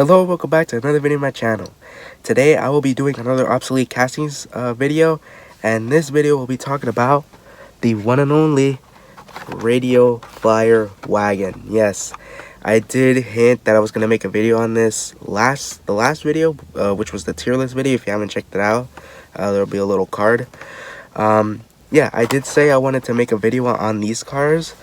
Hello, welcome back to another video on my channel. Today I will be doing another obsolete castings video, and this video will be talking about the one and only Radio Flyer Wagon. Yes, I did hint that I was going to make a video on this the last video, which was the tier list video. If you haven't checked it out, there'll be a little card. Yeah, I did say I wanted to make a video on these cars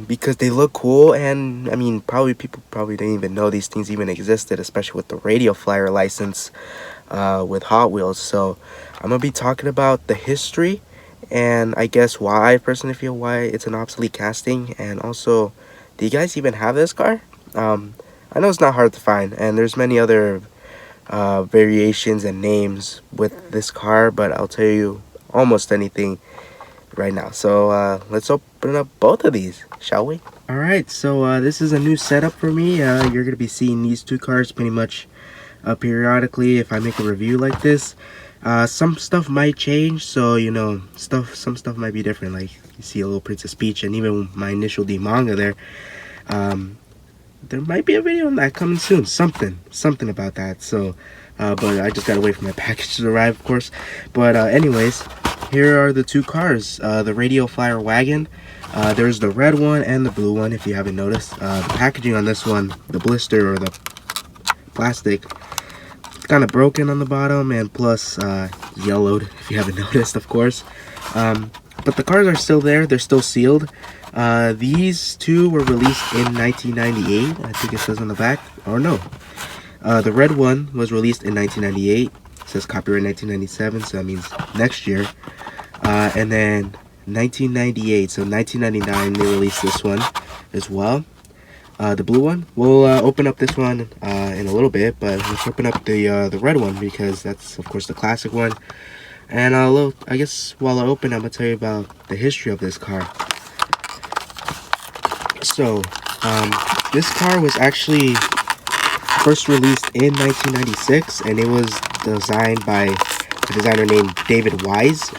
because they look cool, and I mean, people probably didn't even know these things even existed, especially with the Radio Flyer license with Hot Wheels. So I'm gonna be talking about the history, and I guess why I personally feel why it's an obsolete casting. And also, do you guys even have this car? I know it's not hard to find, and there's many other variations and names with this car, but I'll tell you almost anything right now. So let's open up both of these, shall we? Alright, so this is a new setup for me. You're gonna be seeing these two cars pretty much periodically if I make a review like this. Some stuff might change, so you know, some stuff might be different. Like you see a little Princess Peach, and even my initial D manga there. There might be a video on that coming soon. Something about that. So but I just gotta wait for my package to arrive, of course. But anyways, here are the two cars, the Radio Flyer Wagon. There's the red one and the blue one, if you haven't noticed. The packaging on this one, the blister or the plastic, it's kind of broken on the bottom, and plus yellowed, if you haven't noticed, of course. But the cars are still there, they're still sealed. These two were released in 1998, I think it says on the back, or no. The red one was released in 1998. It says copyright 1997, so that means next year. And then 1998, so 1999 they released this one as well. The blue one, we'll open up this one in a little bit, but let's open up the red one because that's of course the classic one. And I guess while I open, I'm gonna tell you about the history of this car. So this car was actually first released in 1996, and it was designed by a designer named David Wise.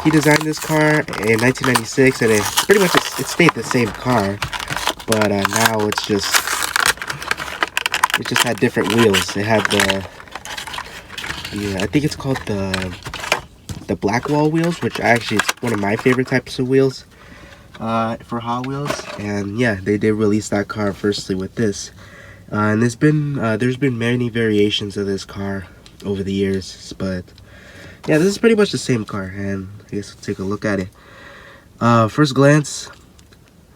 He designed this car in 1996, and it pretty much it stayed the same car, but now it just had different wheels. It had I think it's called the black wall wheels, which actually is one of my favorite types of wheels for Hot Wheels. And yeah, they did release that car firstly with this. And there's been many variations of this car over the years, but yeah, this is pretty much the same car, and I guess we'll take a look at it. First glance,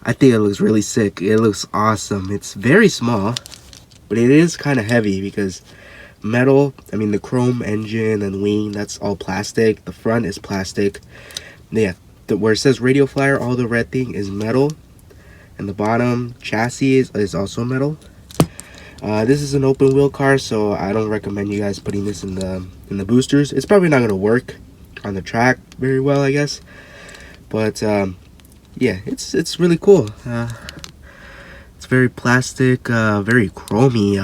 I think it looks really sick. It looks awesome. It's very small, but it is kind of heavy because metal, I mean the chrome engine and wing, that's all plastic. The front is plastic. Yeah, where it says Radio Flyer, all the red thing is metal, and the bottom chassis is also metal. This is an open wheel car, so I don't recommend you guys putting this in the boosters. It's probably not going to work on the track very well, I guess. But yeah, it's really cool. It's very plastic, very chromy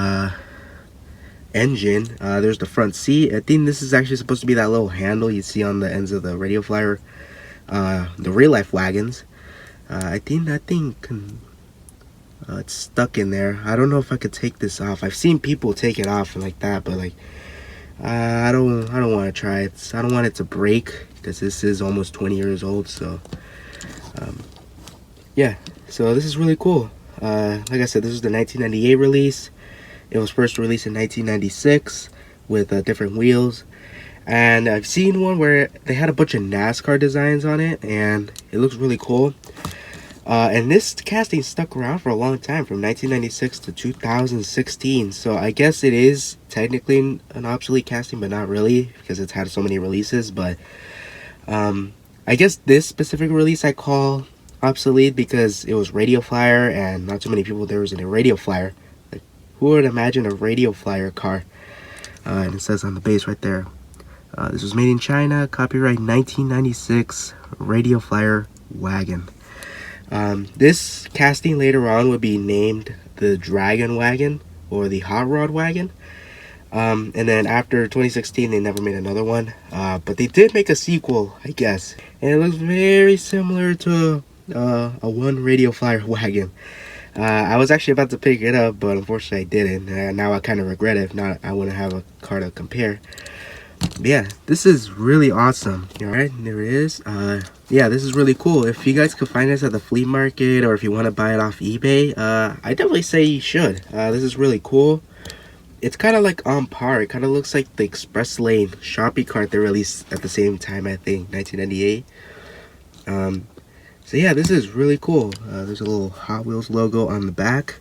engine. There's the front seat. I think this is actually supposed to be that little handle you see on the ends of the Radio Flyer, the real life wagons. I think that thing can. It's stuck in there. I don't know if I could take this off. I've seen people take it off like that, but like I don't want to try it. I don't want it to break because this is almost 20 years old. So yeah, so this is really cool. Like I said, this is the 1998 release. It was first released in 1996 with different wheels, and I've seen one where they had a bunch of NASCAR designs on it, and it looks really cool. And this casting stuck around for a long time, from 1996 to 2016. So I guess it is technically an obsolete casting, but not really, because it's had so many releases. But I guess this specific release I call obsolete because it was Radio Flyer, and not too many people there was in a Radio Flyer. Like, who would imagine a Radio Flyer car? And it says on the base right there, this was made in China, copyright 1996, Radio Flyer Wagon. This casting later on would be named the Dragon Wagon or the Hot Rod Wagon. And then after 2016 they never made another one, but they did make a sequel, I guess, and it looks very similar to a one Radio Flyer wagon. I was actually about to pick it up, but unfortunately I didn't. Now I kind of regret it. If not, I wouldn't have a car to compare. But yeah, this is really awesome. Alright, there it is. Yeah, this is really cool. If you guys could find this at the flea market, or if you want to buy it off eBay, I definitely say you should. This is really cool. It's kind of like on par. It kind of looks like the Express Lane Sharpie cart they released at the same time, I think, 1998. So yeah, this is really cool. There's a little Hot Wheels logo on the back,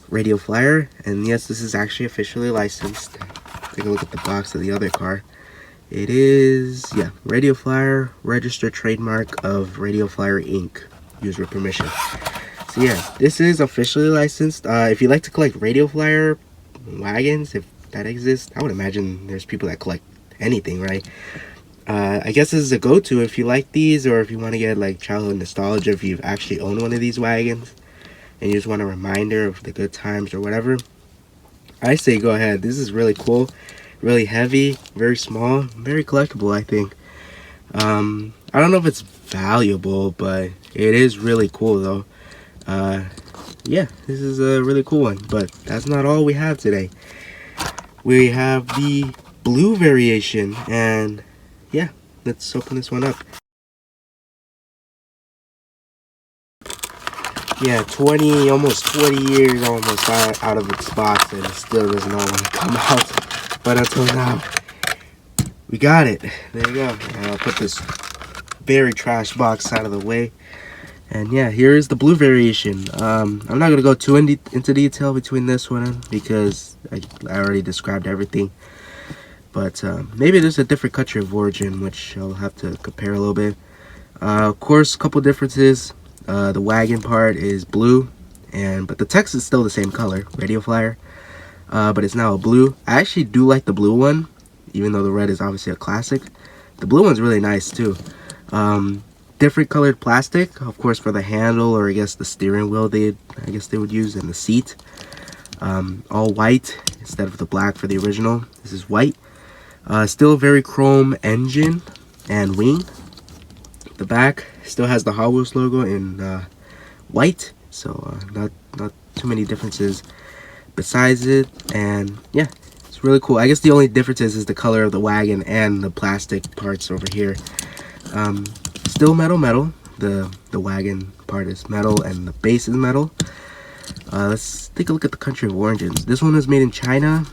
radio flyer, and yes, this is actually officially licensed. Take a look at the box of the other car. It is, yeah, radio flyer, registered trademark of Radio Flyer Inc. User permission. So yeah, this is officially licensed. If you like to collect radio flyer wagons, if that exists, I would imagine there's people that collect anything, right? I guess this is a go-to if you like these, or if you want to get like childhood nostalgia, if you've actually owned one of these wagons and you just want a reminder of the good times or whatever. I say go ahead. This is really cool, really heavy, very small, very collectible, I think. I don't know if it's valuable, but it is really cool though. Yeah, this is a really cool one, but that's not all we have today. We have the blue variation, and yeah, let's open this one up. Yeah, almost 20 years almost out of its box, and it still does not want to come out. But until now, we got it. There you go. And I'll put this very trash box out of the way. And yeah, here is the blue variation. I'm not going to go too into detail between this one, because I already described everything. But maybe there's a different country of origin, which I'll have to compare a little bit. Of course, a couple differences. The wagon part is blue, but the text is still the same color, radio flyer. But it's now a blue. I actually do like the blue one, even though the red is obviously a classic. The blue one's really nice too. Different colored plastic, of course, for the handle, or I guess the steering wheel they would use, and the seat. All white instead of the black for the original. This is white. Still very chrome engine and wing. The back still has the Hot Wheels logo in white, so not too many differences besides it. And yeah, it's really cool. I guess the only difference is the color of the wagon and the plastic parts over here. Still metal. The wagon part is metal and the base is metal. Let's take a look at the country of origins. This one was made in China,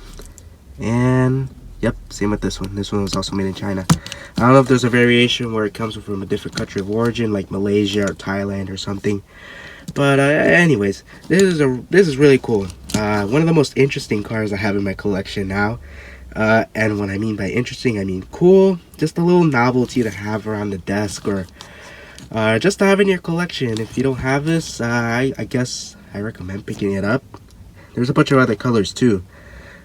and yep, same with this one. This one was also made in China. I don't know if there's a variation where it comes from a different country of origin, like Malaysia or Thailand or something. But anyways, this is really cool. One of the most interesting cars I have in my collection now. And what I mean by interesting, I mean cool. Just a little novelty to have around the desk, or just to have in your collection. If you don't have this, I guess I recommend picking it up. There's a bunch of other colors too.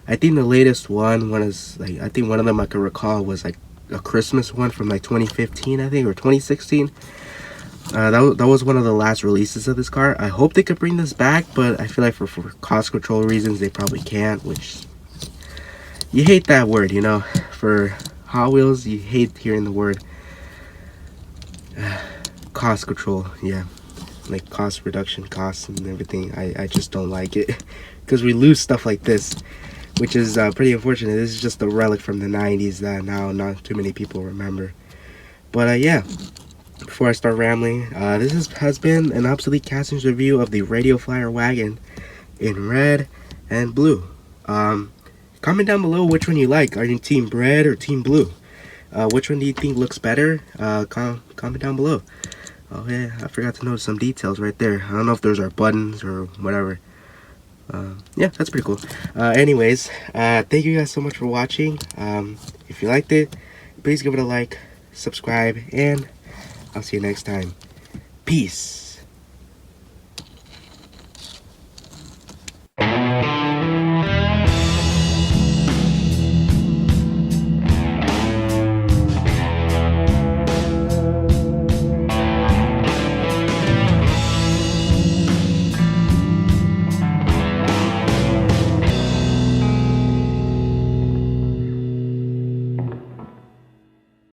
I think the latest one is like, I think one of them I could recall was like a Christmas one from like 2015, I think, or 2016. That was one of the last releases of this car. I hope they could bring this back, but I feel like for cost control reasons they probably can't, which you hate that word, you know. For Hot Wheels, you hate hearing the word cost control. Yeah, like cost reduction, costs and everything. I just don't like it, because we lose stuff like this, which is pretty unfortunate. This is just a relic from the 90s that now not too many people remember. But yeah, before I start rambling, this has been an Obsolete Castings review of the Radio Flyer wagon in red and blue. Comment down below which one you like. Are you team red or team blue? Which one do you think looks better? Comment down below. Oh yeah, I forgot to notice some details right there. I don't know if those are buttons or whatever. Yeah, that's pretty cool. Anyways, thank you guys so much for watching. If you liked it, please give it a like, subscribe, and I'll see you next time. Peace.